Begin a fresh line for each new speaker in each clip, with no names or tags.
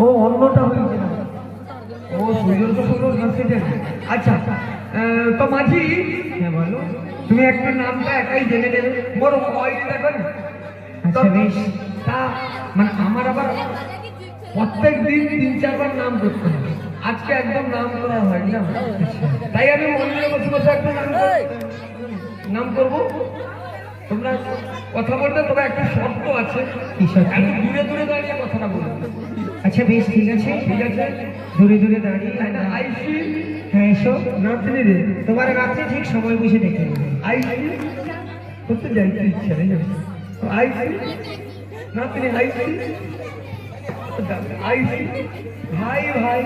ও অন্যটা হয়েছে না, ও সুন্দর তো সুন্দর কনসিডেন্ট। আচ্ছা তো মাঝি,
হ্যাঁ বলো।
তুমি একটা নামটা একাই জেনে নেবে, বড় কয়টি দেখবেন।
আচ্ছা বেশ।
তা মানে আমার আবার প্রত্যেক দিন 3-4 বার নাম করতে হবে, আজকে একদম নাম করা হয় না, তাই আমি মন্দিরে বসে বসে একটা নাম করবো। তোমরা কথা বলতে, তবে একটা শর্ত আছে,
কি শর্ত?
একটু দূরে দূরে দাঁড়িয়ে কথাটা বলবে।
আচ্ছা বেশ, ঠিক আছে।
ঠিক আছে,
দূরে দূরে দাঁড়িয়ে।
তাই না? আইসি
হ্যাঁ এসো।
নাতনি রে,
তোমার রাত্রে ঠিক সময় বুঝে ডেকে নেবে।
আইসি করতে যাইতে ইচ্ছা নেই, আইসি নাতনি, আইসি আইসি ভাই ভাই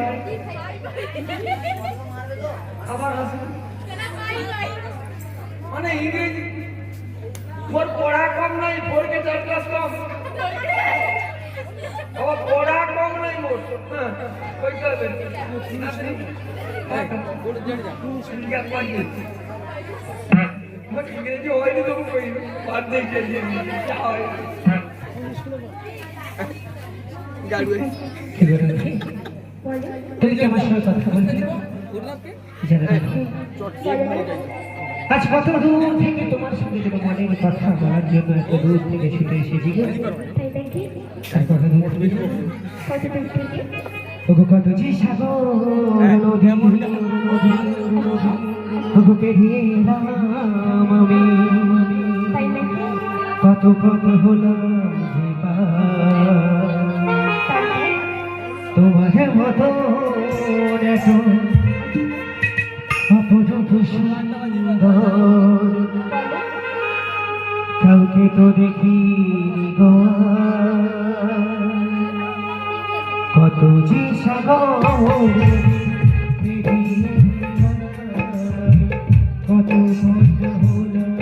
আবার আসুন। মানে ইংরেজি ওর পড়া কম নাই, 4 কে 4 ক্লাস কম, আবার পড়া কম নাই মোট। হ্যাঁ কইতে হবে নাতনি, ইংরেজি হয়নি তো কই বাদ দিয়ে যা হয়।
কি বলো দেখি? তুমি কি আমার সঙ্গে কথা বলছো? জেনে রাখো। আজ কত দূর থেকে তোমার সঙ্গে কোনো মনের কথা বলার জন্য এত দূর থেকে ছুটে এসেছি গো।
তাই নাকি?
আর কত দূর থেকে?
কত দূর থেকে?
ওগো কত যে সাগর নদী, ওগো পেরিয়ে এলাম আমি,
তাই নাকি?
কত কত হলাম যে পার।
তারপরে?
তোমার মতো এত অপরূপ সুন্দর কাউকে তো দেখিনি গো। কত যে সাগর পেরিয়ে কত কত হলাম